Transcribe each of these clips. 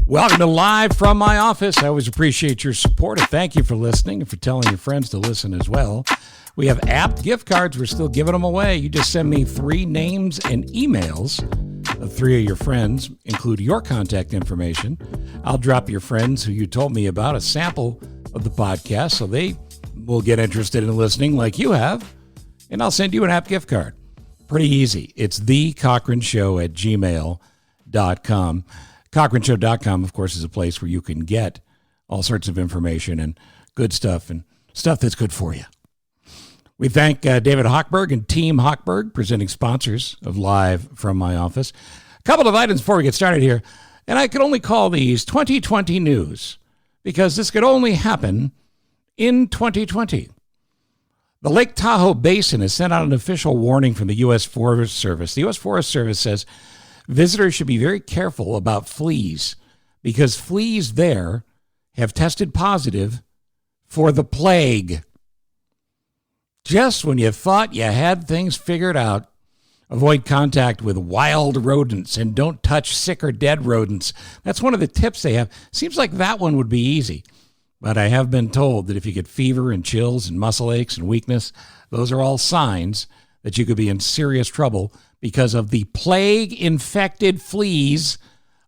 Welcome to Live from my office. I always appreciate your support, and thank you for listening and for telling your friends to listen as well. We have apt gift cards. We're still giving them away. You just send me 3 names and emails of 3 of your friends, include your contact information. I'll drop your friends who you told me about a sample of the podcast so they will get interested in listening like you have, and I'll send you an apt gift card. Pretty easy. It's thecochranshow@gmail.com. CochranShow.com, of course, is a place where you can get all sorts of information and good stuff and stuff that's good for you. We thank David Hochberg and Team Hochberg, presenting sponsors of Live from my office. A couple of items before we get started here, and I could only call these 2020 news because this could only happen in 2020. The Lake Tahoe Basin has sent out an official warning from the U.S. Forest Service. The U.S. Forest Service says visitors should be very careful about fleas because fleas there have tested positive for the plague. Just when you thought you had things figured out, avoid contact with wild rodents and don't touch sick or dead rodents. That's one of the tips they have. Seems like that one would be easy, but I have been told that if you get fever and chills and muscle aches and weakness, those are all signs that you could be in serious trouble because of the plague-infected fleas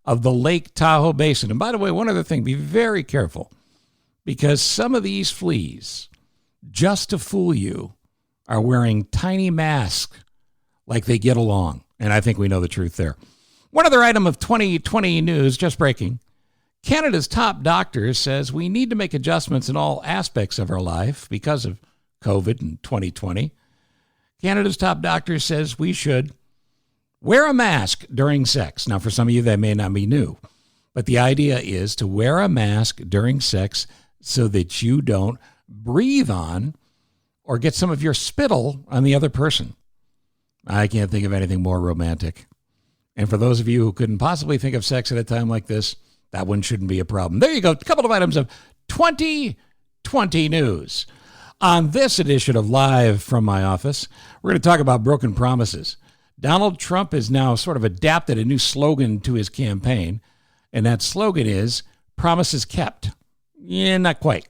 of the Lake Tahoe Basin. And by the way, one other thing, be very careful, because some of these fleas, just to fool you, are wearing tiny masks like they get along. And I think we know the truth there. One other item of 2020 news, just breaking. Canada's top doctor says we need to make adjustments in all aspects of our life because of COVID in 2020. Canada's top doctor says we should wear a mask during sex. Now, for some of you, that may not be new, but the idea is to wear a mask during sex so that you don't breathe on or get some of your spittle on the other person. I can't think of anything more romantic. And for those of you who couldn't possibly think of sex at a time like this, that one shouldn't be a problem. There you go. A couple of items of 2020 news. On this edition of Live from my office, we're going to talk about broken promises. Donald Trump has now sort of adapted a new slogan to his campaign, and that slogan is promises kept. Yeah, not quite.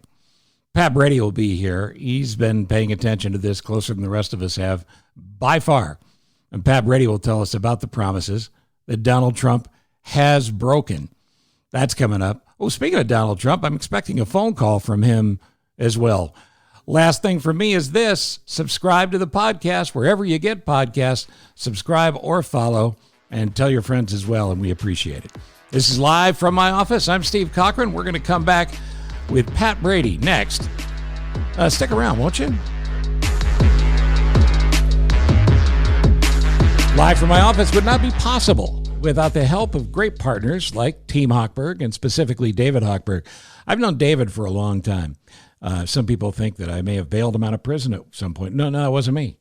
Pat Brady will be here. He's been paying attention to this closer than the rest of us have by far. And Pat Brady will tell us about the promises that Donald Trump has broken. That's coming up. Oh, speaking of Donald Trump, I'm expecting a phone call from him as well. Last thing for me is this. Subscribe to the podcast wherever you get podcasts. Subscribe or follow and tell your friends as well, and we appreciate it. This is Live from my office. I'm Steve Cochran. We're going to come back with Pat Brady next. Stick around, won't you? Live from my office would not be possible without the help of great partners like Team Hochberg and specifically David Hochberg. I've known David for a long time. Some people think that I may have bailed him out of prison at some point. No, it wasn't me.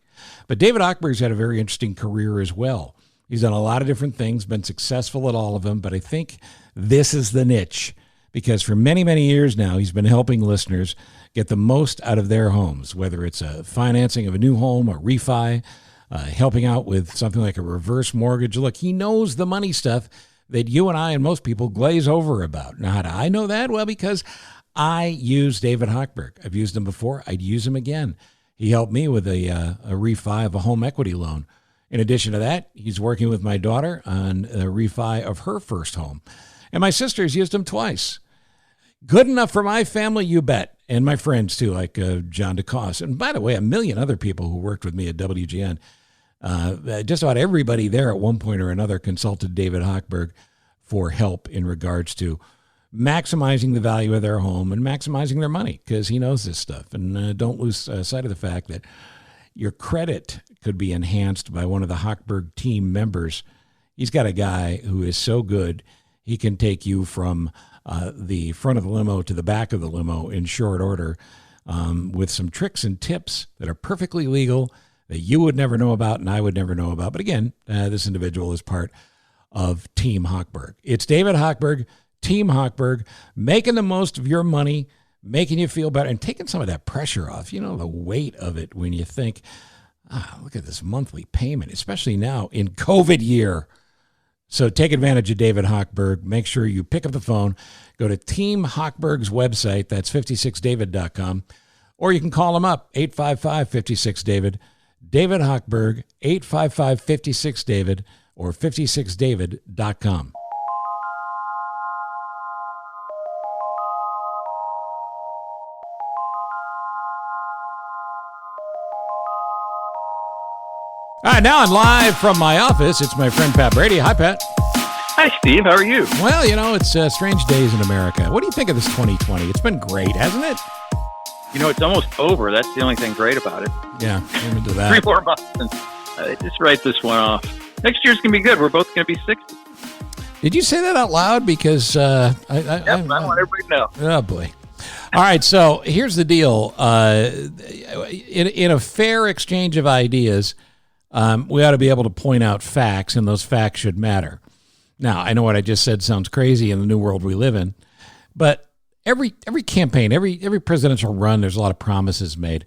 But David Hochberg's had a very interesting career as well. He's done a lot of different things, been successful at all of them, but I think this is the niche because for many, many years now, he's been helping listeners get the most out of their homes, whether it's a financing of a new home, a refi, helping out with something like a reverse mortgage. Look, he knows the money stuff that you and I and most people glaze over about. Now, how do I know that? Well, because I use David Hochberg. I've used him before. I'd use him again. He helped me with a refi of a home equity loan. In addition to that, he's working with my daughter on a refi of her first home. And my sister's used him twice. Good enough for my family, you bet. And my friends, too, like John DeCoste. And by the way, a million other people who worked with me at WGN. Just about everybody there at one point or another consulted David Hochberg for help in regards to maximizing the value of their home and maximizing their money because he knows this stuff. And don't lose sight of the fact that your credit could be enhanced by one of the Hochberg team members. He's got a guy who is so good, he can take you from the front of the limo to the back of the limo in short order with some tricks and tips that are perfectly legal that you would never know about and I would never know about. But again, this individual is part of Team Hochberg. It's David Hochberg, Team Hochberg, making the most of your money, making you feel better, and taking some of that pressure off. You know, the weight of it when you think, look at this monthly payment, especially now in COVID year. So take advantage of David Hochberg. Make sure you pick up the phone. Go to Team Hochberg's website. That's 56david.com. Or you can call him up, 855-56-DAVID. David Hochberg, 855-56-DAVID, or 56david.com. All right, now I'm live from my office. It's my friend Pat Brady. Hi, Pat. Hi, Steve. How are you? Well, it's strange days in America. What do you think of this 2020? It's been great, hasn't it? It's almost over. That's the only thing great about it. Yeah, I'm into that. 3 more months, and just write this one off. Next year's going to be good. We're both going to be 60. Did you say that out loud? Because I want everybody to know. Oh, boy. All right, so here's the deal. In a fair exchange of ideas, we ought to be able to point out facts, and those facts should matter. Now, I know what I just said sounds crazy in the new world we live in, but every campaign, every presidential run, there's a lot of promises made,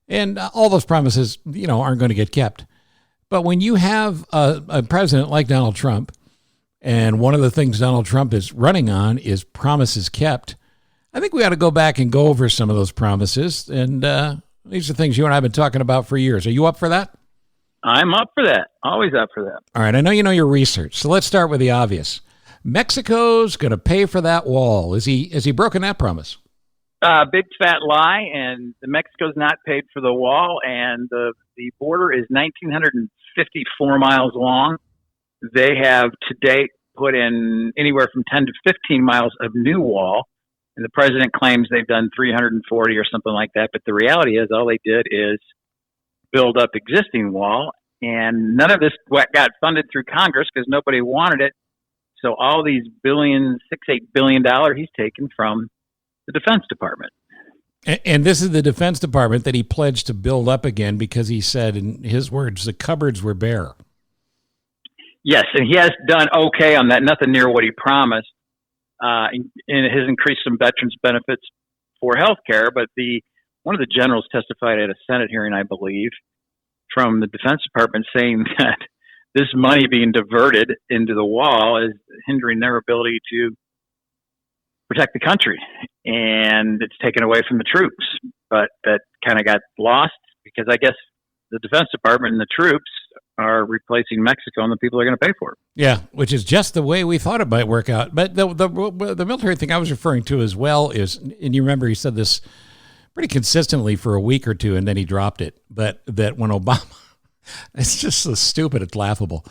and all those promises, aren't going to get kept. But when you have a president like Donald Trump, and one of the things Donald Trump is running on is promises kept, I think we ought to go back and go over some of those promises, and these are things you and I have been talking about for years. Are you up for that? I'm up for that. Always up for that. All right. I know you know your research, so let's start with the obvious. Mexico's going to pay for that wall. Has he broken that promise? Big fat lie, and Mexico's not paid for the wall, and the border is 1,954 miles long. They have to date put in anywhere from 10 to 15 miles of new wall, and the president claims they've done 340 or something like that, but the reality is all they did is build up existing wall, and none of this got funded through Congress because nobody wanted it. So all these $6-8 billion he's taken from the Defense Department. And this is the Defense Department that he pledged to build up again because he said, in his words, the cupboards were bare. Yes, and he has done okay on that, nothing near what he promised. And it has increased some veterans' benefits for health care, but one of the generals testified at a Senate hearing, I believe, from the Defense Department saying that this money being diverted into the wall is hindering their ability to protect the country, and it's taken away from the troops. But that kind of got lost because I guess the Defense Department and the troops are replacing Mexico, and the people are going to pay for it. Yeah, which is just the way we thought it might work out. But the military thing I was referring to as well is, and you remember he said this pretty consistently for a week or two, and then he dropped it. But that when Obama, it's just so stupid, it's laughable.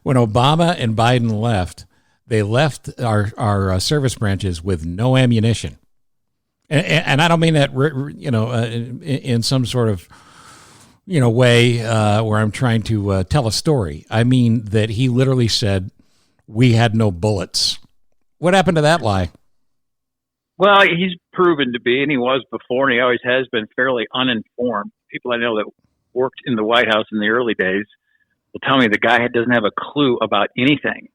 When Obama and Biden left, they left our service branches with no ammunition. And I don't mean that, in some sort of, way where I'm trying to tell a story. I mean that he literally said, we had no bullets. What happened to that lie? Well, he's proven to be, and he was before, and he always has been fairly uninformed. People I know that worked in the White House in the early days will tell me the guy doesn't have a clue about anything.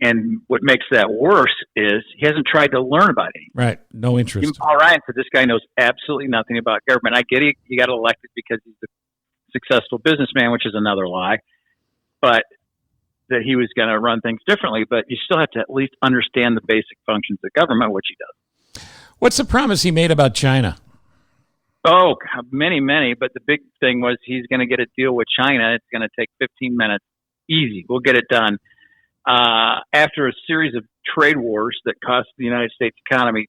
And what makes that worse is he hasn't tried to learn about anything. Right. No interest. Even Paul Ryan said this guy knows absolutely nothing about government. I get it. He got elected because he's a successful businessman, which is another lie. But that he was going to run things differently. But you still have to at least understand the basic functions of government, which he does. What's the promise he made about China? Oh, many. But the big thing was he's going to get a deal with China. It's going to take 15 minutes. Easy. We'll get it done. After a series of trade wars that cost the United States economy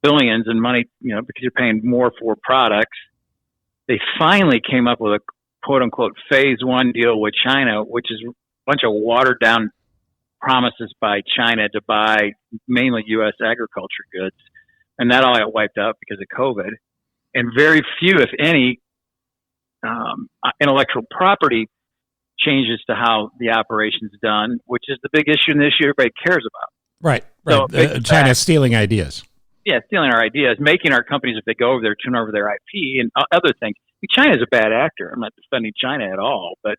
billions in money, because you're paying more for products, they finally came up with a quote-unquote phase one deal with China, which is a bunch of watered-down promises by China to buy mainly U.S. agriculture goods. And that all got wiped out because of COVID. And very few, if any, intellectual property changes to how the operation's done, which is the big issue in this year everybody cares about. Right. So China's stealing ideas. Yeah, stealing our ideas, making our companies, if they go over there, turn over their IP and other things. China's a bad actor. I'm not defending China at all, but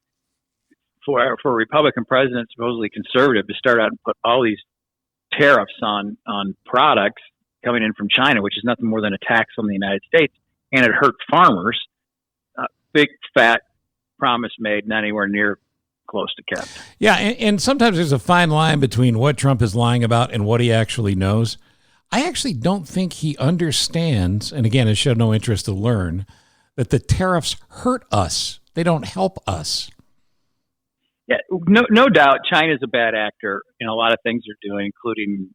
for a Republican president, supposedly conservative, to start out and put all these tariffs on products coming in from China, which is nothing more than a tax on the United States, and it hurt farmers. Big, fat promise made, not anywhere near close to kept. Yeah, and sometimes there's a fine line between what Trump is lying about and what he actually knows. I actually don't think he understands, and again, has showed no interest to learn, that the tariffs hurt us. They don't help us. Yeah, no doubt China's a bad actor in a lot of things they're doing, including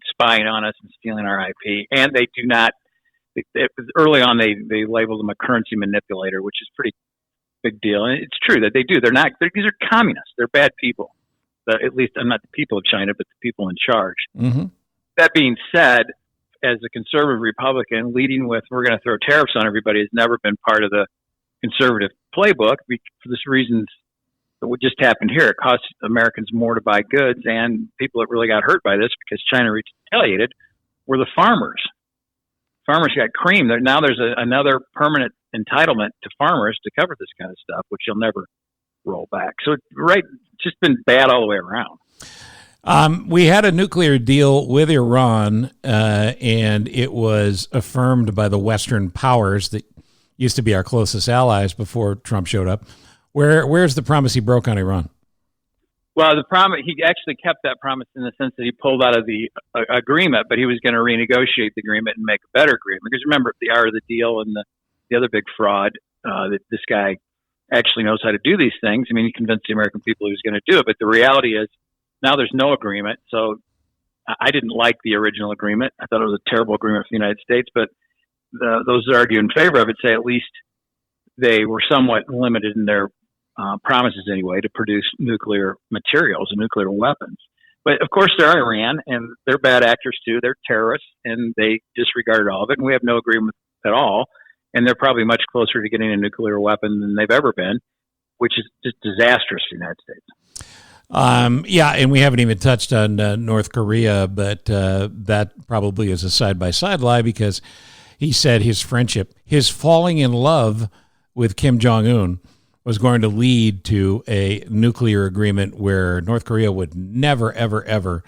spying on us and stealing our IP. And they do not, early on, they labeled them a currency manipulator, which is pretty big deal. And it's true that they do. These are communists. They're bad people. At least, not the people of China, but the people in charge. Mm-hmm. That being said, as a conservative Republican, leading with we're going to throw tariffs on everybody has never been part of the conservative playbook for this reasons that what just happened here. It costs Americans more to buy goods, and people that really got hurt by this because China retaliated were the farmers. Farmers got creamed. Now there's another permanent entitlement to farmers to cover this kind of stuff, which you'll never roll back. So, it's just been bad all the way around. We had a nuclear deal with Iran, and it was affirmed by the Western powers that used to be our closest allies before Trump showed up. Where's the promise he broke on Iran? Well, the promise, he actually kept that promise in the sense that he pulled out of the agreement, but he was going to renegotiate the agreement and make a better agreement. Because remember, the art of the deal and the other big fraud, that this guy actually knows how to do these things. I mean, he convinced the American people he was going to do it, but the reality is now there's no agreement. So I didn't like the original agreement. I thought it was a terrible agreement for the United States, but those that argue in favor of it say at least they were somewhat limited in their promises anyway to produce nuclear materials and nuclear weapons. But of course they're Iran and they're bad actors too. They're terrorists and they disregarded all of it, and we have no agreement at all. And they're probably much closer to getting a nuclear weapon than they've ever been, which is just disastrous for the United States. Yeah, and we haven't even touched on North Korea, but that probably is a side-by-side lie because he said his falling in love with Kim Jong-un was going to lead to a nuclear agreement where North Korea would never, ever, ever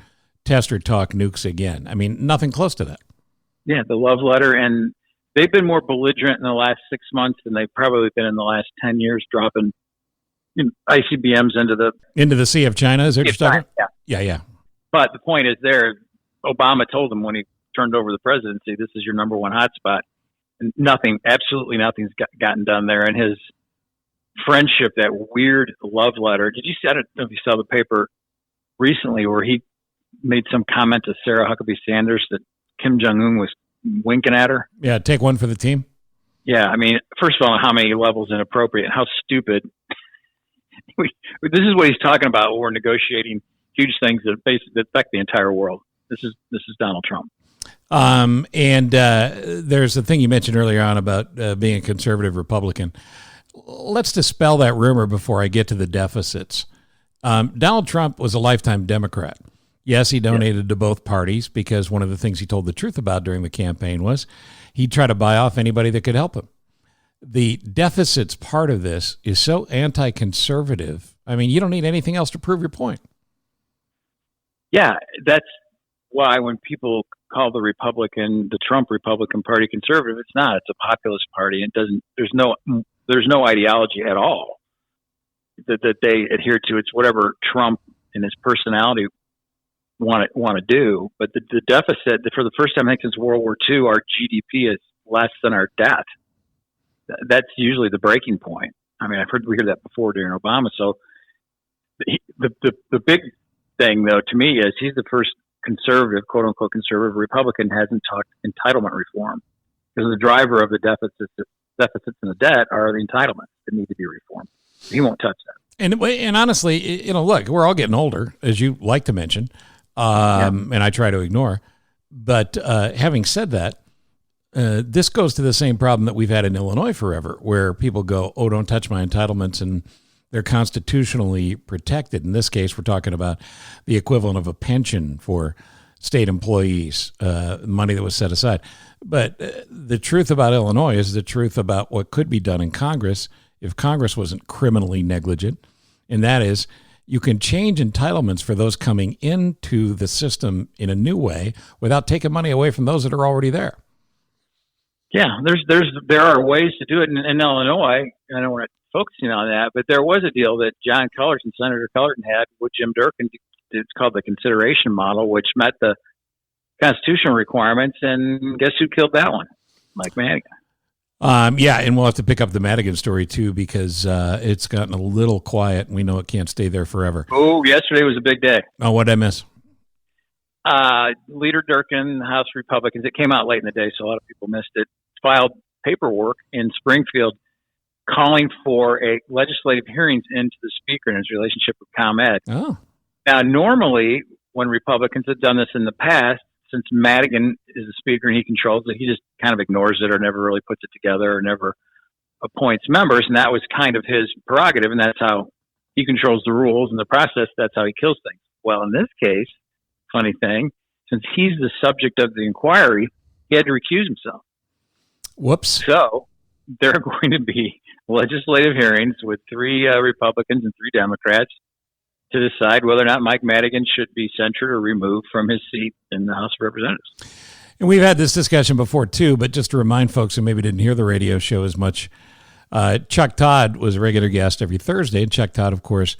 test or talk nukes again. I mean, nothing close to that. Yeah, the love letter, and they've been more belligerent in the last 6 months than they've probably been in the last 10 years, dropping ICBMs into the Sea of China. Is that what you're talking? Yeah. But the point is there, Obama told him when he turned over the presidency, this is your number one hotspot. And absolutely nothing's gotten done there. And his friendship, that weird love letter. I don't know if you saw the paper recently where he made some comment to Sarah Huckabee Sanders that Kim Jong-un was winking at her. Yeah, take one for the team. Yeah, I mean, first of all, how many levels inappropriate and how stupid. This is what he's talking about when we're negotiating huge things that affect the entire world. This is Donald Trump. And there's a thing you mentioned earlier on about being a conservative Republican. Let's dispel that rumor before I get to the deficits. Donald Trump was a lifetime Democrat. Yes, he donated to both parties because one of the things he told the truth about during the campaign was he'd try to buy off anybody that could help him. The deficits part of this is so anti-conservative. I mean, you don't need anything else to prove your point. Yeah, that's why when people call the Trump Republican Party conservative, it's not. It's a populist party. It doesn't. There's no ideology at all that they adhere to. It's whatever Trump and his personality want to do. But the deficit, for the first time I think since World War II, our GDP is less than our debt. That's usually the breaking point. I mean, we heard that before during Obama. So the big thing, though, to me is he's the first conservative, quote unquote conservative Republican hasn't talked entitlement reform, because the driver of the deficits and the debt are the entitlements that need to be reformed. He won't touch that. And honestly, look, we're all getting older, as you like to mention, and I try to ignore. But having said that, this goes to the same problem that we've had in Illinois forever, where people go, oh, don't touch my entitlements, and they're constitutionally protected. In this case, we're talking about the equivalent of a pension for state employees, money that was set aside. But the truth about Illinois is the truth about what could be done in Congress if Congress wasn't criminally negligent, and that is you can change entitlements for those coming into the system in a new way without taking money away from those that are already there. Yeah, there are ways to do it in Illinois. I don't want to focusing on that, but there was a deal that John Cullerton, Senator Cullerton, had with Jim Durkin. It's called the consideration model, which met the constitutional requirements. And guess who killed that one? Mike Madigan. Yeah, and we'll have to pick up the Madigan story, too, because it's gotten a little quiet, and we know it can't stay there forever. Oh, yesterday was a big day. Oh, what did I miss? Leader Durkin, House Republicans, it came out late in the day, so a lot of people missed it, filed paperwork in Springfield calling for a legislative hearings into the Speaker and his relationship with ComEd. Oh. Now, normally, when Republicans have done this in the past, since Madigan is the Speaker and he controls it, he just kind of ignores it or never really puts it together or never appoints members. And that was kind of his prerogative. And that's how he controls the rules and the process. That's how he kills things. Well, in this case, funny thing, since he's the subject of the inquiry, he had to recuse himself. Whoops. So there are going to be legislative hearings with 3 Republicans and 3 Democrats to decide whether or not Mike Madigan should be censured or removed from his seat in the House of Representatives. And we've had this discussion before, too, but just to remind folks who maybe didn't hear the radio show as much, Chuck Todd was a regular guest every Thursday. And Chuck Todd, of course,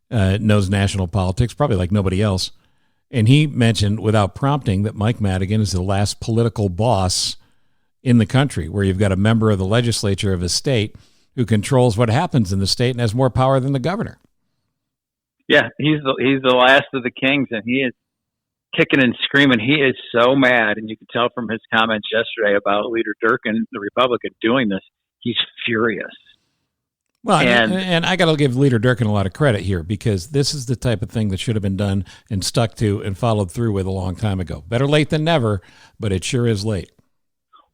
knows national politics, probably like nobody else. And he mentioned without prompting that Mike Madigan is the last political boss in the country, where you've got a member of the legislature of a state who controls what happens in the state and has more power than the governor. Yeah, he's the last of the kings, and he is kicking and screaming. He is so mad, and you can tell from his comments yesterday about Leader Durkin, the Republican, doing this. He's furious. Well, and I got to give Leader Durkin a lot of credit here, because this is the type of thing that should have been done and stuck to and followed through with a long time ago. Better late than never, but it sure is late.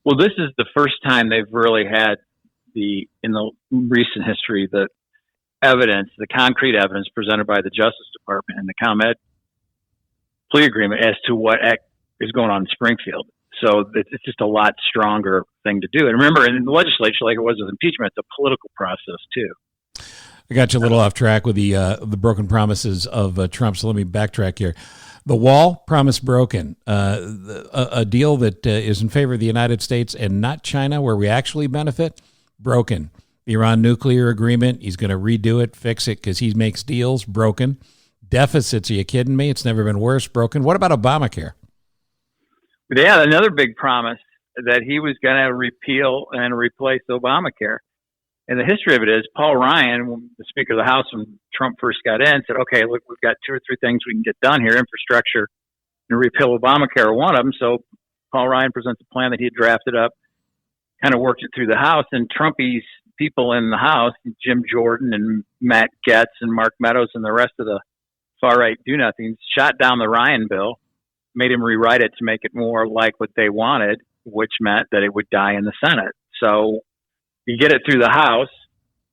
Well, this is the first time they've really had in the recent history, the evidence, the concrete evidence presented by the Justice Department and the ComEd plea agreement as to what is going on in Springfield. So it's just a lot stronger thing to do. And remember, in the legislature, like it was with impeachment, it's a political process too. I got you a little off track with the broken promises of Trump, so let me backtrack here. The wall, promise broken. A deal that is in favor of the United States and not China, where we actually benefit, broken. The Iran nuclear agreement, he's going to redo it, fix it because he makes deals, broken. Deficits, are you kidding me? It's never been worse, broken. What about Obamacare? Yeah, another big promise that he was going to repeal and replace Obamacare. And the history of it is Paul Ryan, the Speaker of the House when Trump first got in, said, okay, look, we've got 2 or 3 things we can get done here, infrastructure and repeal Obamacare are one of them. So Paul Ryan presents a plan that he had drafted up, kind of worked it through the House, and Trumpy's people in the House, Jim Jordan and Matt Gaetz and Mark Meadows and the rest of the far-right do-nothings, shot down the Ryan bill, made him rewrite it to make it more like what they wanted, which meant that it would die in the Senate. So you get it through the House,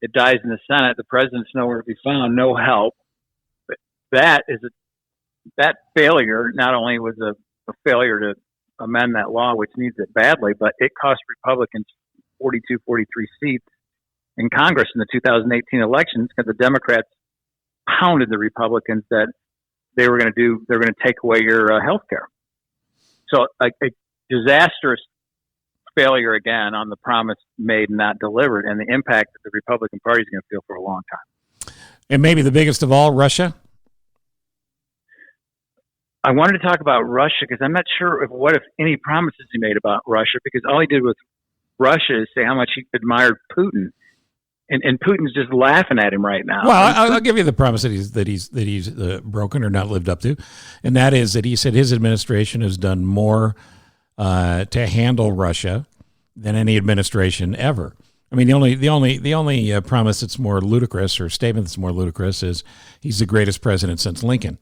it dies in the Senate, the president's nowhere to be found, no help. But that failure not only was a failure to amend that law, which needs it badly, but it cost Republicans 42, 43 seats in Congress in the 2018 elections because the Democrats pounded the Republicans that they're going to take away your health care. So a disastrous failure again on the promise made and not delivered, and the impact that the Republican Party is going to feel for a long time. And maybe the biggest of all, Russia? I wanted to talk about Russia because I'm not sure what, if any, promises he made about Russia, because all he did with Russia is say how much he admired Putin. And Putin's just laughing at him right now. Well, I'll give you the promise that he's broken or not lived up to, and that is that he said his administration has done more to handle Russia than any administration ever. I mean, the only promise that's more ludicrous or statement that's more ludicrous is he's the greatest president since Lincoln.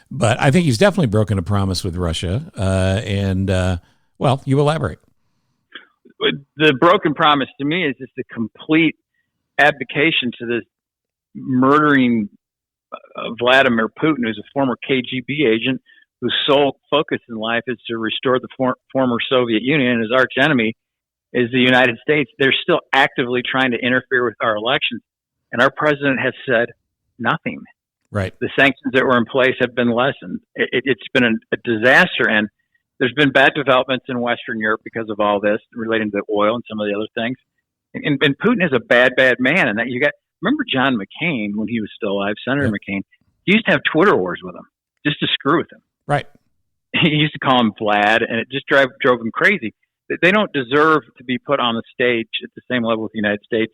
But I think he's definitely broken a promise with Russia. Well, you elaborate. The broken promise to me is just a complete abdication to this murdering Vladimir Putin, who's a former KGB agent whose sole focus in life is to restore the former Soviet Union, and his arch enemy is the United States. They're still actively trying to interfere with our elections, and our president has said nothing. Right. The sanctions that were in place have been lessened. It's been a disaster, and there's been bad developments in Western Europe because of all this relating to oil and some of the other things. And Putin is a bad, bad man. And that you got remember John McCain when he was still alive, Senator McCain. He used to have Twitter wars with him just to screw with him. Right. He used to call him Vlad, and it just drove him crazy. They don't deserve to be put on the stage at the same level with the United States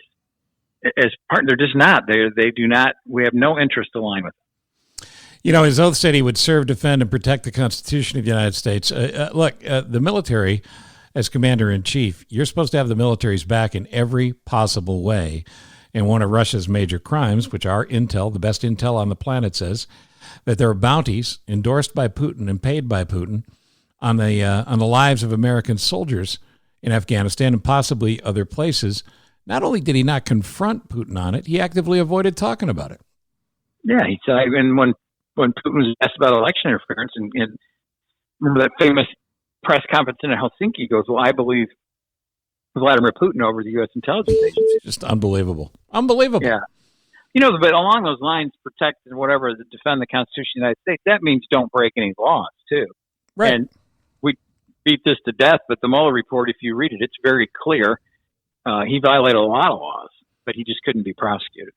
as part. They're just not. They do not. We have no interest to align with them. You know, his oath said he would serve, defend, and protect the Constitution of the United States. Look, the military, as commander-in-chief, you're supposed to have the military's back in every possible way. And one of Russia's major crimes, which our intel, the best intel on the planet, says that there are bounties endorsed by Putin and paid by Putin on the lives of American soldiers in Afghanistan and possibly other places. Not only did he not confront Putin on it, he actively avoided talking about it. Yeah, he said, and when Putin was asked about election interference, and remember that famous press conference in Helsinki, he goes, well, I believe Vladimir Putin over the U.S. intelligence agency. Just unbelievable. Unbelievable. Yeah. You know, but along those lines, protect and whatever, defend the Constitution of the United States, that means don't break any laws, too. Right. And we beat this to death, but the Mueller report, if you read it, it's very clear. He violated a lot of laws, but he just couldn't be prosecuted.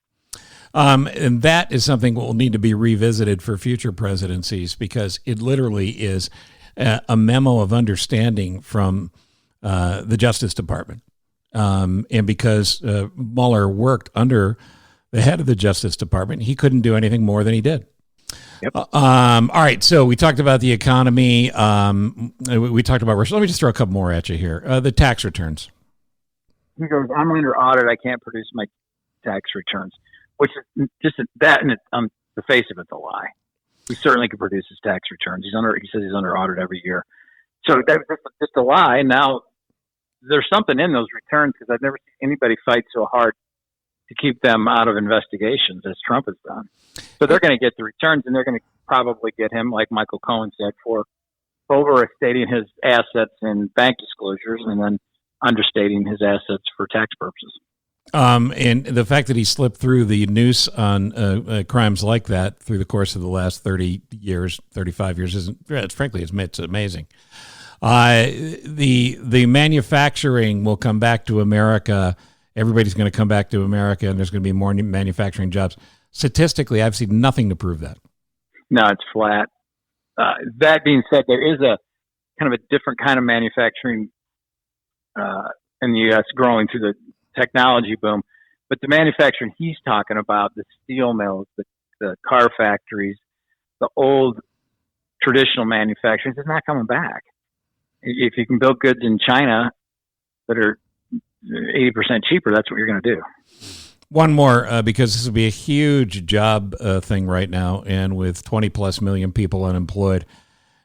And that is something that will need to be revisited for future presidencies, because it literally is a memo of understanding from the Justice Department. And because Mueller worked under the head of the Justice Department, he couldn't do anything more than he did. Yep. All right, so we talked about the economy. We talked about Russia. Let me just throw a couple more at you here. The tax returns. He goes, I'm under audit. I can't produce my tax returns, which is just that, and on the face of it's a lie. He certainly could produce his tax returns. He says he's under audit every year. So that's just a lie. Now, there's something in those returns, because I've never seen anybody fight so hard to keep them out of investigations as Trump has done. So they're going to get the returns, and they're going to probably get him, like Michael Cohen said, for overstating his assets in bank disclosures and then understating his assets for tax purposes. And the fact that he slipped through the noose on crimes like that through the course of the last 30 years, 35 years, isn't, frankly, it's amazing. The manufacturing will come back to America. Everybody's going to come back to America, and there's going to be more manufacturing jobs. Statistically, I've seen nothing to prove that. No, it's flat. That being said, there is a kind of a different kind of manufacturing in the U.S. growing through the technology boom. But the manufacturing he's talking about, the steel mills, the car factories, the old traditional manufacturing, is not coming back. If you can build goods in China that are 80% cheaper, that's what you're going to do. One more, because this will be a huge job thing right now, and with 20+ million people unemployed,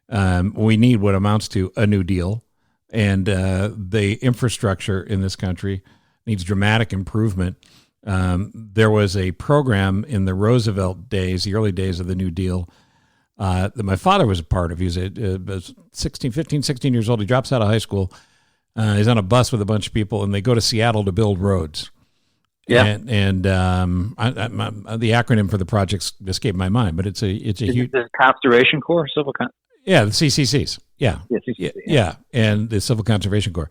we need what amounts to a New Deal, and the infrastructure in this country needs dramatic improvement. There was a program in the Roosevelt days, the early days of the New Deal, that my father was a part of. He was 16 years old. He drops out of high school. He's on a bus with a bunch of people, and they go to Seattle to build roads. Yeah, and the acronym for the projects escaped my mind, but it's a huge. The Conservation Corps, Yeah, the CCCs. Yeah, CCC, yeah, and the Civil Conservation Corps.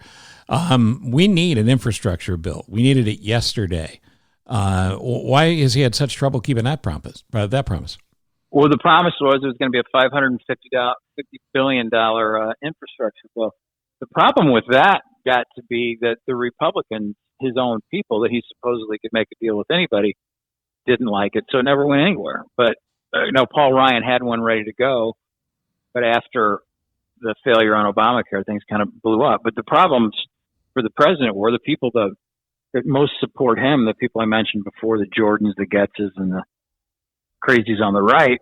We need an infrastructure bill. We needed it yesterday. Why has he had such trouble keeping that promise? Well, the promise was it was going to be a $550 billion infrastructure bill. The problem with that got to be that the Republicans, his own people, that he supposedly could make a deal with anybody, didn't like it, so it never went anywhere. But Paul Ryan had one ready to go, but after the failure on Obamacare, things kind of blew up. But the problems for the president were the people that most support him, the people I mentioned before, the Jordans, the Getzes, and the crazies on the right.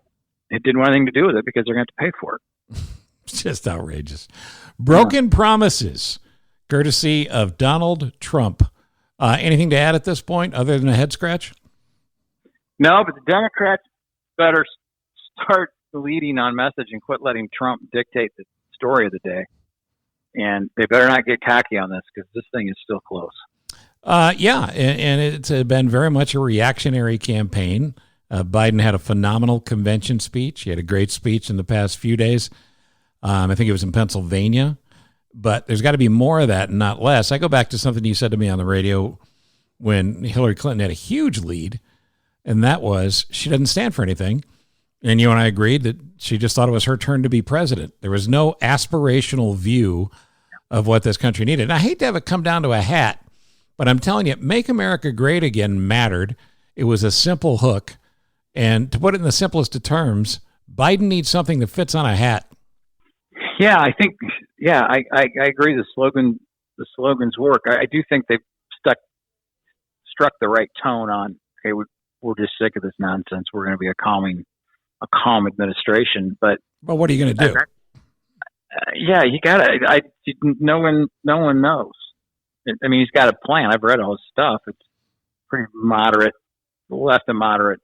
It didn't want anything to do with it because they're going to have to pay for it. It's just outrageous. Broken promises, courtesy of Donald Trump. Anything to add at this point other than a head scratch? No, but the Democrats better start leading on message and quit letting Trump dictate the story of the day. And they better not get cocky on this, because this thing is still close. Yeah, and it's been very much a reactionary campaign. Biden had a phenomenal convention speech. He had a great speech in the past few days. I think it was in Pennsylvania. But there's got to be more of that and not less. I go back to something you said to me on the radio when Hillary Clinton had a huge lead, and that was she doesn't stand for anything. And you and I agreed that she just thought it was her turn to be president. There was no aspirational view of what this country needed. And I hate to have it come down to a hat, but I'm telling you, Make America Great Again mattered. It was a simple hook. And to put it in the simplest of terms, Biden needs something that fits on a hat. Yeah, I think, I agree. The slogans work. I do think they've struck the right tone on, okay, we're just sick of this nonsense. We're going to be a calm administration. But what are you going to do? You got to. No one knows. I mean, he's got a plan. I've read all his stuff. It's pretty moderate, left and moderate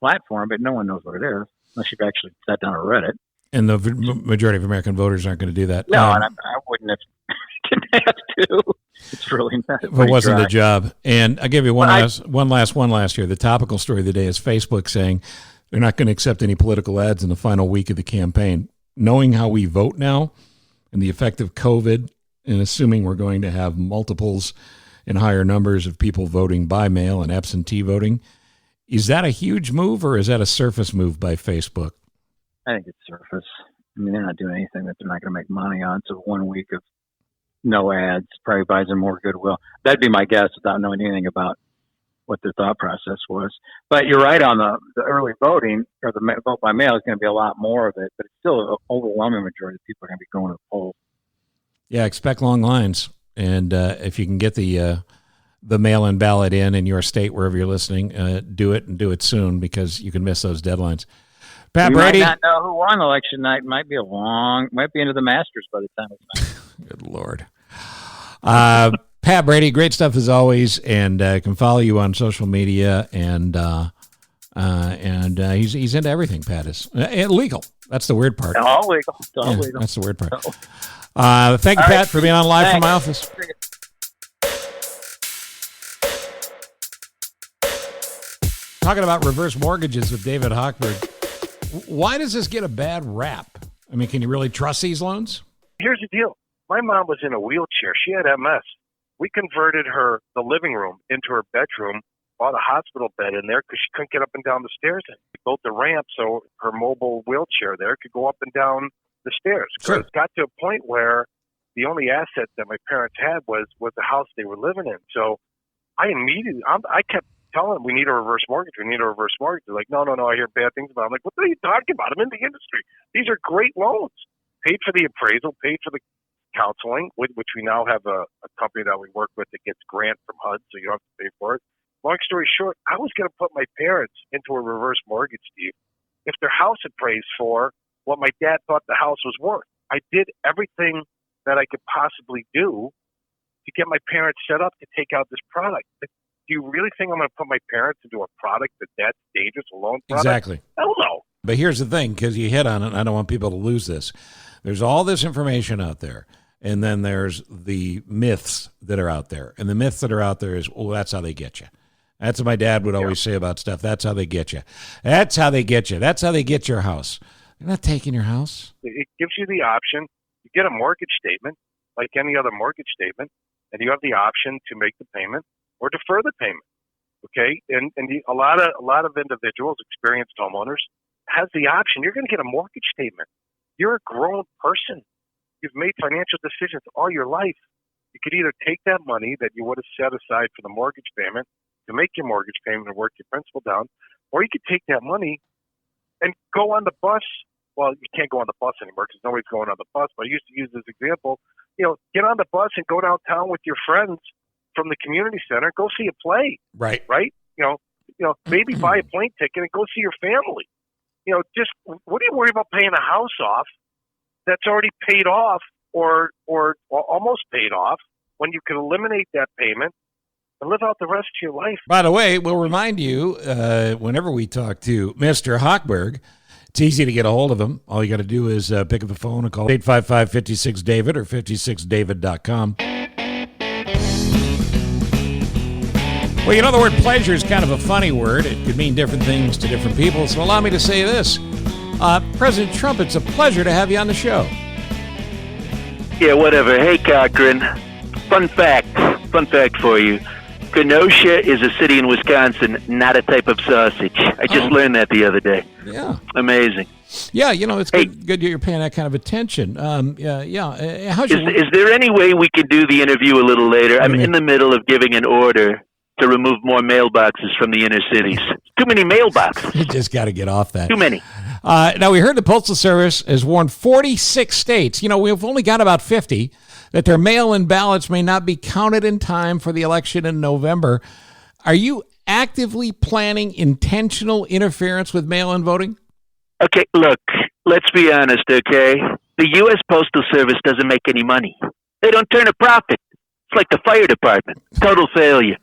platform, but no one knows what it is unless you've actually sat down and read it. And the majority of American voters aren't going to do that. No, and I wouldn't have to. It's really not. If it wasn't the job. And I'll give you one last year. The topical story of the day is Facebook saying they're not going to accept any political ads in the final week of the campaign. Knowing how we vote now and the effect of COVID, and assuming we're going to have multiples and higher numbers of people voting by mail and absentee voting, is that a huge move or is that a surface move by Facebook? I think it's surface. I mean, they're not doing anything that they're not going to make money on. So 1 week of no ads probably buys them more goodwill. That'd be my guess without knowing anything about what their thought process was. But you're right on the early voting, or the vote by mail is going to be a lot more of it, but it's still an overwhelming majority of people are going to be going to the polls. Yeah, expect long lines. And if you can get the mail-in ballot in your state, wherever you're listening, do it and do it soon because you can miss those deadlines. Pat Brady. You might not know who won election night. Might be into the Masters by the time it's done. Good Lord. Pat Brady, great stuff as always, and can follow you on social media, and he's into everything. Pat is legal. That's the weird part. All legal. It's all legal. That's the weird part. Thank you, Pat, for being on live from my office. Talking about reverse mortgages with David Hochberg. Why does this get a bad rap? I mean, can you really trust these loans? Here's the deal. My mom was in a wheelchair. She had MS. We converted the living room into her bedroom, bought a hospital bed in there because she couldn't get up and down the stairs. We built a ramp so her mobile wheelchair there could go up and down the stairs. Sure. It got to a point where the only asset that my parents had was the house they were living in. So I kept telling them, we need a reverse mortgage. We need a reverse mortgage. They're like, no, I hear bad things about it. I'm like, what are you talking about? I'm in the industry. These are great loans. Paid for the appraisal, paid for the counseling, which we now have a company that we work with that gets grant from HUD, so you don't have to pay for it. Long story short, I was going to put my parents into a reverse mortgage, Steve, if their house appraised for what my dad thought the house was worth. I did everything that I could possibly do to get my parents set up to take out this product. Do you really think I'm going to put my parents into a product that's dangerous, a loan product? Exactly. Hell no. But here's the thing, because you hit on it, and I don't want people to lose this. There's all this information out there, and then there's the myths that are out there. And the myths that are out there is, that's how they get you. That's what my dad would always say about stuff. That's how they get you. That's how they get you. That's how they get your house. They're not taking your house. It gives you the option. You get a mortgage statement, like any other mortgage statement, and you have the option to make the payment or defer the payment. Okay, a lot of individuals, experienced homeowners, has the option. You're going to get a mortgage statement. You're a grown person. You've made financial decisions all your life. You could either take that money that you would have set aside for the mortgage payment to make your mortgage payment and work your principal down, or you could take that money and go on the bus. Well, you can't go on the bus anymore because nobody's going on the bus, but I used to use this example. Get on the bus and go downtown with your friends from the community center, go see a play. Right. Maybe buy a plane ticket and go see your family. Just what do you worry about paying a house off that's already paid off or almost paid off when you could eliminate that payment and live out the rest of your life? By the way, we'll remind you whenever we talk to Mr. Hochberg, it's easy to get a hold of him. All you got to do is pick up the phone and call 855-56-DAVID or 56david.com. Well, the word pleasure is kind of a funny word. It could mean different things to different people. So allow me to say this. President Trump, it's a pleasure to have you on the show. Yeah, whatever. Hey, Cochran, fun fact for you. Kenosha is a city in Wisconsin, not a type of sausage. I just learned that the other day. Yeah. Amazing. Yeah, it's good you're paying that kind of attention. How's Is there any way we could do the interview a little later? I'm in the middle of giving an order to remove more mailboxes from the inner cities. Too many mailboxes. You just got to get off that. Too many. Now, we heard the Postal Service has warned 46 states, we've only got about 50, that their mail-in ballots may not be counted in time for the election in November. Are you actively planning intentional interference with mail-in voting? Okay, look, let's be honest, okay? The U.S. Postal Service doesn't make any money. They don't turn a profit. It's like the fire department. Total failure.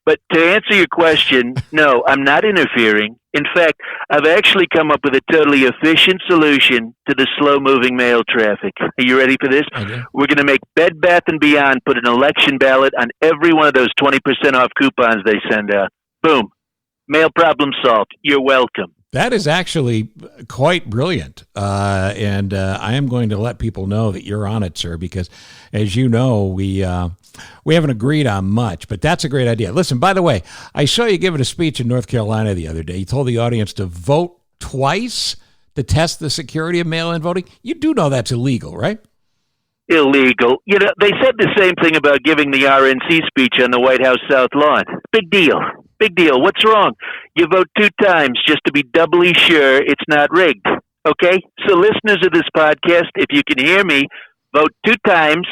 But to answer your question, no, I'm not interfering. In fact, I've actually come up with a totally efficient solution to the slow-moving mail traffic. Are you ready for this? Okay. We're going to make Bed Bath & Beyond put an election ballot on every one of those 20% off coupons they send out. Boom. Mail problem solved. You're welcome. That is actually quite brilliant, and I am going to let people know that you're on it, sir, because, as you know, we haven't agreed on much, but that's a great idea. Listen, by the way, I saw you giving a speech in North Carolina the other day. You told the audience to vote twice to test the security of mail-in voting. You do know that's illegal, right? Illegal. They said the same thing about giving the RNC speech on the White House South Lawn. Big deal. Big deal. What's wrong? You vote 2 times just to be doubly sure it's not rigged. Okay? So listeners of this podcast, if you can hear me, vote 2 times.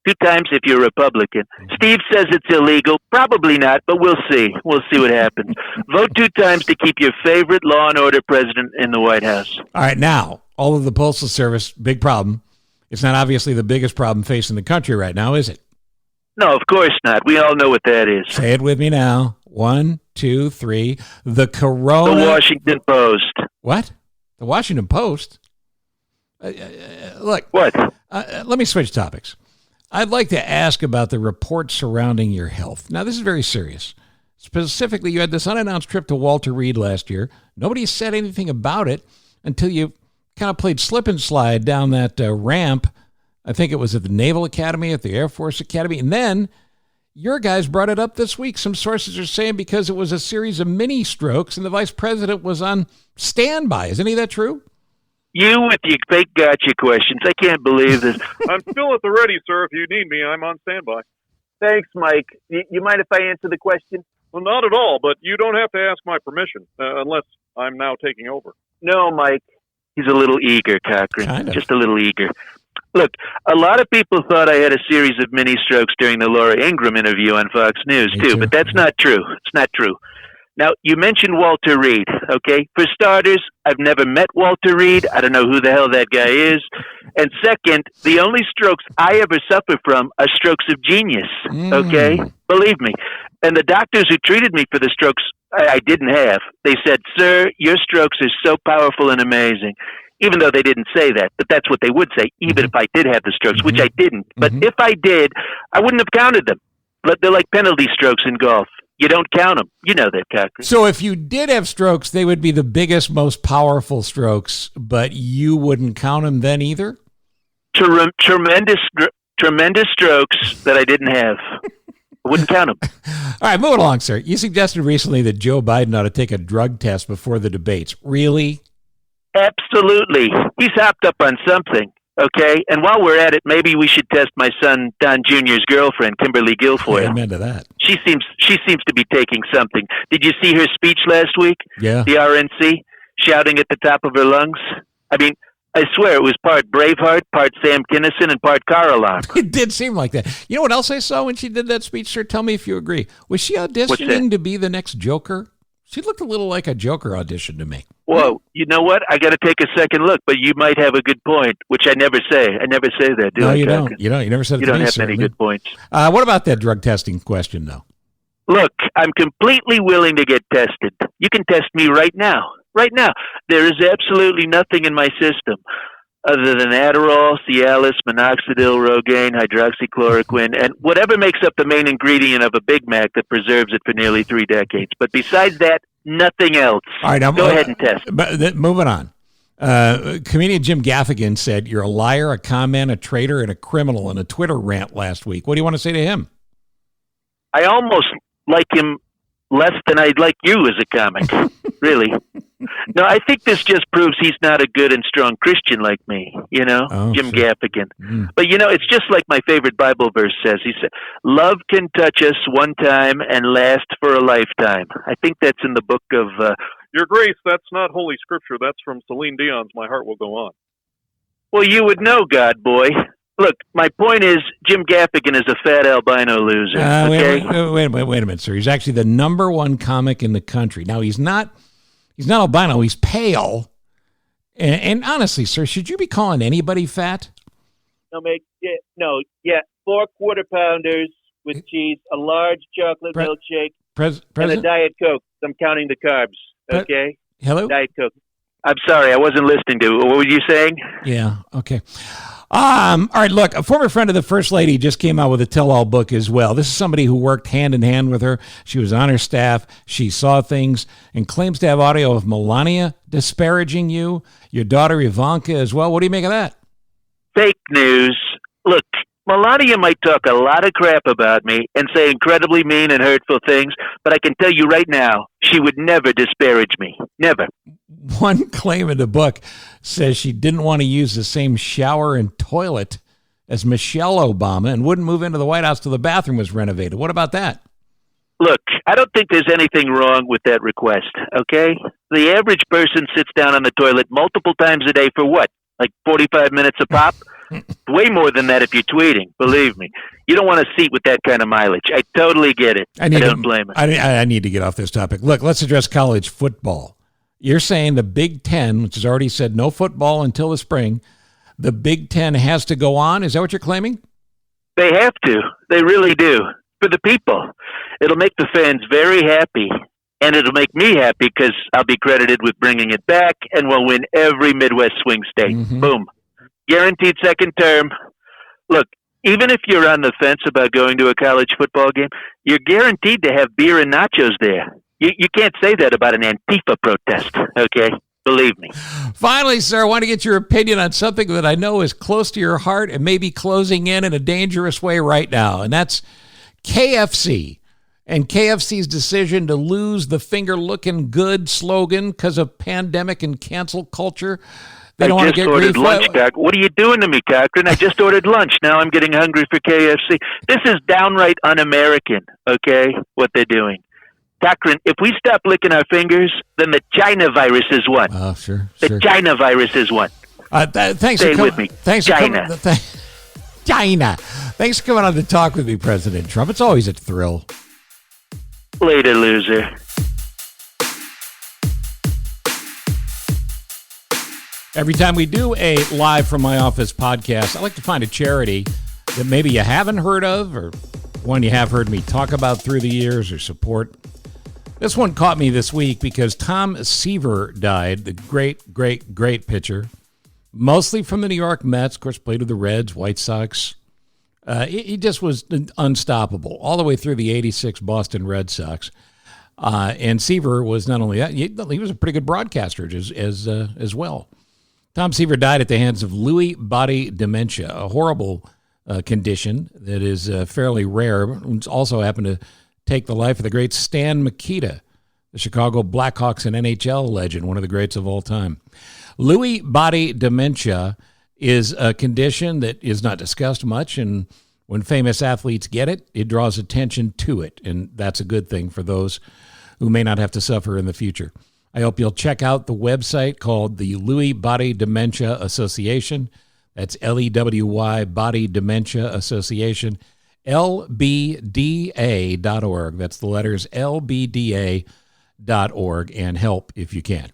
2 times if you're a Republican. Steve says it's illegal. Probably not, but we'll see. We'll see what happens. Vote 2 times to keep your favorite law and order president in the White House. All right. Now, all of the Postal Service, big problem. It's not obviously the biggest problem facing the country right now, is it? No, of course not. We all know what that is. Say it with me now. 1, 2, 3. The Corona. The Washington Post. What? The Washington Post? Look. What? Let me switch topics. I'd like to ask about the reports surrounding your health. Now, this is very serious. Specifically, you had this unannounced trip to Walter Reed last year. Nobody said anything about it until you kind of played slip and slide down that ramp. I think it was at the Naval Academy, at the Air Force Academy. And then your guys brought it up this week. Some sources are saying because it was a series of mini strokes and the vice president was on standby. Isn't that true? You with your fake gotcha questions. I can't believe this. I'm still at the ready, sir. If you need me, I'm on standby. Thanks, Mike. You mind if I answer the question? Well, not at all, but you don't have to ask my permission, unless I'm now taking over. No, Mike. He's a little eager, Cochran. Kind of. Just a little eager. Look, a lot of people thought I had a series of mini strokes during the Laura Ingraham interview on Fox News, too, but that's not true. It's not true. Now, you mentioned Walter Reed, okay? For starters, I've never met Walter Reed. I don't know who the hell that guy is. And second, the only strokes I ever suffer from are strokes of genius, okay? Believe me. And the doctors who treated me for the strokes I didn't have, they said, sir, your strokes are so powerful and amazing. Even though they didn't say that, but that's what they would say, even if I did have the strokes, which I didn't. But if I did, I wouldn't have counted them. But they're like penalty strokes in golf. You don't count them. You know that, Cochran. So if you did have strokes, they would be the biggest, most powerful strokes, but you wouldn't count them then either? Tremendous strokes that I didn't have. I wouldn't count them. All right, moving along, sir. You suggested recently that Joe Biden ought to take a drug test before the debates. Really? Absolutely. He's hopped up on something, okay? And while we're at it, maybe we should test my son Don Jr.'s girlfriend, Kimberly Guilfoyle. Amen to that. She seems to be taking something. Did you see her speech last week? Yeah. The RNC, shouting at the top of her lungs? I mean, I swear it was part Braveheart, part Sam Kinison, and part car alarm. It did seem like that. You know what else I saw when she did that speech, sir? Tell me if you agree. Was she auditioning to be the next Joker? She looked a little like a Joker audition to me. Whoa, you know what? I got to take a second look, but you might have a good point, which I never say. I never say that, do I? No, you don't. You don't. You never said it You to don't me, have certainly. many good points. What about that drug testing question, though? Look, I'm completely willing to get tested. You can test me right now. Right now. There is absolutely nothing in my system other than Adderall, Cialis, minoxidil, Rogaine, hydroxychloroquine, and whatever makes up the main ingredient of a Big Mac that preserves it for nearly 3 decades. But besides that, nothing else. All right, now, go ahead and test. But moving on. Comedian Jim Gaffigan said, you're a liar, a con man, a traitor, and a criminal in a Twitter rant last week. What do you want to say to him? I almost like him less than I like you as a comic. Really. No, I think this just proves he's not a good and strong Christian like me, Oh, Jim sure. Gaffigan. Mm. But, it's just like my favorite Bible verse says. He said, love can touch us one time and last for a lifetime. I think that's in the book of... Your Grace, that's not Holy Scripture. That's from Celine Dion's My Heart Will Go On. Well, you would know, God boy. Look, my point is Jim Gaffigan is a fat albino loser, okay? Wait a minute, sir. He's actually the number one comic in the country. Now, he's not albino. He's pale. And honestly, sir, should you be calling anybody fat? No, 4 quarter pounders with cheese, a large chocolate milkshake, and a Diet Coke. I'm counting the carbs, okay? Hello? Diet Coke. I'm sorry, I wasn't listening to it. What were you saying? Yeah, okay. All right, look, a former friend of the First Lady just came out with a tell-all book as well. This is somebody who worked hand in hand with her. She was on her staff. She saw things and claims to have audio of Melania disparaging you, your daughter Ivanka as well. What do you make of that? Fake news. Look, Melania might talk a lot of crap about me and say incredibly mean and hurtful things, but I can tell you right now, she would never disparage me. Never. One claim in the book says she didn't want to use the same shower and toilet as Michelle Obama and wouldn't move into the White House till the bathroom was renovated. What about that? Look, I don't think there's anything wrong with that request, okay? The average person sits down on the toilet multiple times a day for what? Like 45 minutes a pop? Way more than that if you're tweeting, believe me. You don't want a seat with that kind of mileage. I totally get it. I don't blame it. I need to get off this topic. Look, let's address college football. You're saying the Big Ten, which has already said no football until the spring, the Big Ten has to go on? Is that what you're claiming? They have to. They really do. For the people. It'll make the fans very happy. And it'll make me happy because I'll be credited with bringing it back and we'll win every Midwest swing state. Mm-hmm. Boom. Guaranteed second term. Look, even if you're on the fence about going to a college football game, you're guaranteed to have beer and nachos there. You can't say that about an Antifa protest, okay? Believe me. Finally, sir, I want to get your opinion on something that I know is close to your heart and maybe closing in a dangerous way right now, and that's KFC. And KFC's decision to lose the finger-looking-good slogan because of pandemic and cancel culture. They don't want to get ordered lunch, Cochran. What are you doing to me, Cochran? I just ordered lunch. Now I'm getting hungry for KFC. This is downright un-American, okay, what they're doing. Cochran, if we stop licking our fingers, then the China virus is one. Oh, sure. The China virus is one. Thanks Stay with me. Thanks China. China. Thanks for coming on to talk with me, President Trump. It's always a thrill. Later, loser. Every time we do a Live from My Office podcast, I like to find a charity that maybe you haven't heard of or one you have heard me talk about through the years or support. This one caught me this week because Tom Seaver died, the great pitcher, mostly from the New York Mets, of course, played with the Reds, White Sox. He just was unstoppable all the way through the 86 Boston Red Sox. And Seaver was not only that, he was a pretty good broadcaster as well. Tom Seaver died at the hands of Lewy body dementia, a horrible condition that is fairly rare. It's also happened to take the life of the great Stan Mikita, the Chicago Blackhawks and NHL legend, one of the greats of all time. Lewy body dementia is a condition that is not discussed much, and when famous athletes get it, it draws attention to it, and that's a good thing for those who may not have to suffer in the future. I hope you'll check out the website called the Lewy Body Dementia Association. That's Lewy Body Dementia Association, lbda.org. That's the letters lbda.org, and help if you can.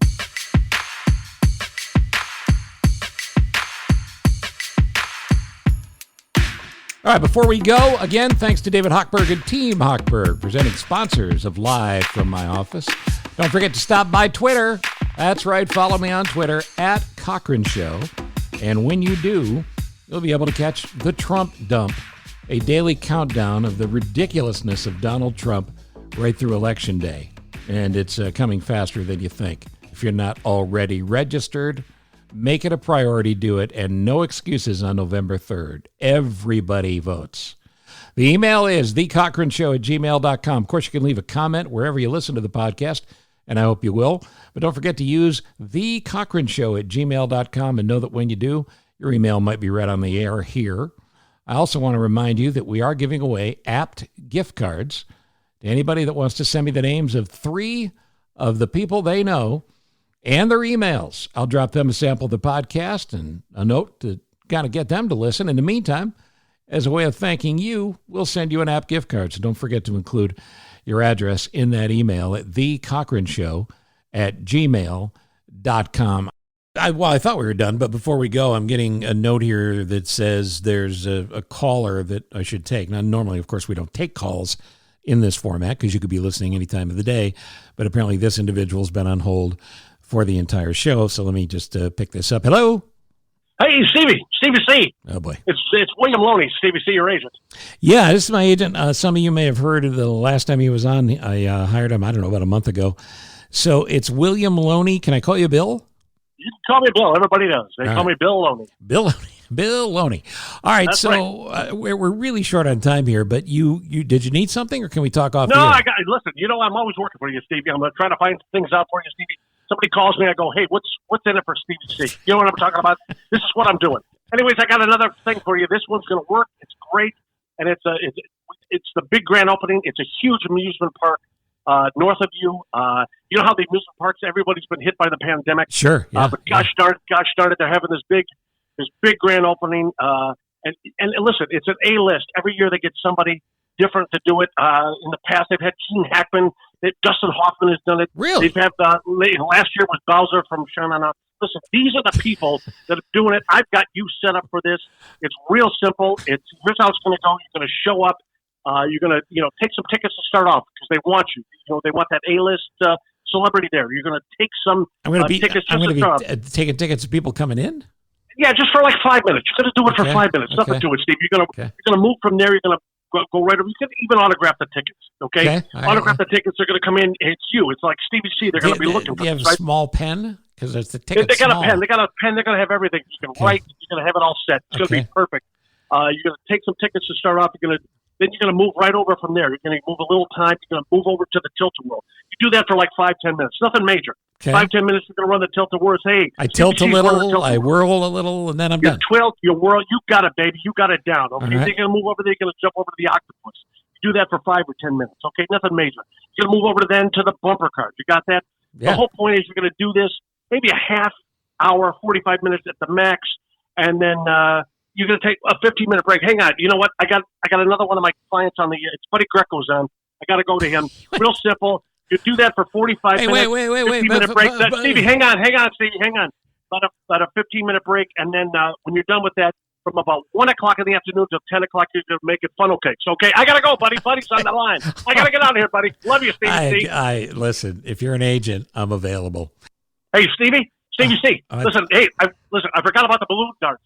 All right, before we go, again, thanks to David Hochberg and Team Hochberg, presenting sponsors of Live from My Office. Don't forget to stop by Twitter. That's right, follow me on Twitter, @Cochran Show. And when you do, you'll be able to catch the Trump Dump, a daily countdown of the ridiculousness of Donald Trump right through Election Day. And it's coming faster than you think. If you're not already registered, make it a priority, do it, and no excuses on November 3rd. Everybody votes. The email is thecochrane@gmail.com. Of course, you can leave a comment wherever you listen to the podcast, and I hope you will. But don't forget to use thecochrane@gmail.com and know that when you do, your email might be read on the air here. I also want to remind you that we are giving away apt gift cards to anybody that wants to send me the names of 3 of the people they know and their emails. I'll drop them a sample of the podcast and a note to kind of get them to listen. In the meantime, as a way of thanking you, we'll send you an apt gift card. So don't forget to include your address in that email at thecochrane@gmail.com. I thought we were done, but before we go, I'm getting a note here that says there's a caller that I should take. Now, normally, of course, we don't take calls in this format because you could be listening any time of the day, but apparently this individual's been on hold for the entire show, so let me just pick this up. Hello? Hey, Stevie C. Oh, boy. It's William Loney, Stevie C, your agent. Yeah, this is my agent. Some of you may have heard of the last time he was on. I hired him, I don't know, about a month ago. So it's William Loney. Can I call you Bill? You can call me Bill. Everybody does. They call me Bill Loney. Bill Loney. All right, That's so we're really short on time here, but you did you need something, or can we talk off No, the air? listen, I'm always working for you, Stevie. I'm trying to find things out for you, Stevie. Somebody calls me, I go, hey, what's in it for Stevie C? You know what I'm talking about? This is what I'm doing. Anyways, I got another thing for you. This one's going to work. It's great, and it's the big grand opening. It's a huge amusement park north of you. You know how the amusement parks, everybody's been hit by the pandemic. Sure. Yeah, but gosh darn it, they're having this big grand opening. And listen, it's an A-list. Every year they get somebody different to do it. In the past, they've had Gene Hackman. Dustin Hoffman has done it. Really? They've had last year was Bowser from Shannon. Listen, these are the people that are doing it. I've got you set up for this. It's real simple. Here's how it's going to go. You're going to show up. You're going to take some tickets to start off because they want you. They want that A-list celebrity there. You're going to take some tickets. I'm going to be taking tickets to people coming in. Yeah, just for like 5 minutes. You're going to do it for 5 minutes. Nothing to it, Steve. You're going to move from there. You're going to go right over. You can even autograph the tickets. Okay? Autograph the tickets. They're going to come in. It's you. It's like Stevie C. They're going to be looking for. Do you have a small pen? Because there's the tickets. They got a pen. They got a pen. They're going to have everything. You can write. You're going to have it all set. It's going to be perfect. You're going to take some tickets to start off. Then you're going to move right over from there. You're going to move a little time. You're going to move over to the Tilt-A-Whirl. You do that for like 5-10 minutes. Nothing major. 5-10 minutes. You're going to run the Tilt-A-Whirl. Hey, I tilt a little. I whirl a little, and then I'm done. You whirl. You got it, baby. You got it down. Okay. Right. You're going to move over there. You're going to jump over to the octopus. You do that for 5 or 10 minutes. Okay. Nothing major. You're going to move over then to the bumper cars. You got that? Yeah. The whole point is you're going to do this maybe a half hour, 45 minutes at the max, and then you're going to take a 15-minute break. Hang on. You know what? I got another one of my clients on it's Buddy Greco's on. I got to go to him. Real simple. You do that for 45 minutes. Wait. 15-minute break. Stevie, hang on, Stevie, hang on. About a 15-minute break, and then when you're done with that, from about 1 o'clock in the afternoon till 10 o'clock, you're going to make it funnel cakes. Okay, I got to go, buddy. Buddy's on the line. I got to get out of here, buddy. Love you, Stevie. Listen, if you're an agent, I'm available. Hey, Stevie C. Listen, I forgot about the balloon darts.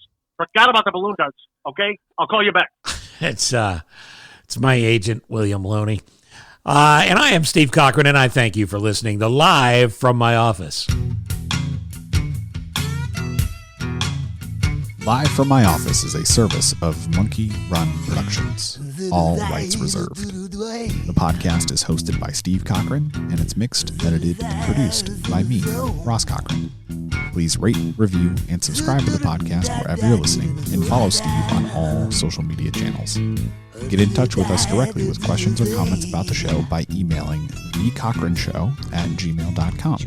Okay, I'll call you back. It's my agent, William Loney. And I am Steve Cochran, and I thank you for listening to Live from my office. Live from my office is a service of Monkey Run Productions. All rights reserved. The podcast is hosted by Steve Cochran, and it's mixed, edited, and produced by me, Ross Cochran. Please rate, review, and subscribe to the podcast wherever you're listening, and follow Steve on all social media channels. Get in touch with us directly with questions or comments about the show by emailing thecochranshow@gmail.com.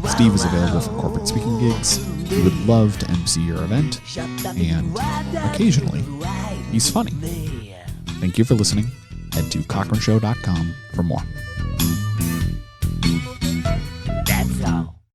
Steve is available for corporate speaking gigs. He would love to MC your event, and occasionally, he's funny. Thank you for listening. Head to cochranshow.com for more.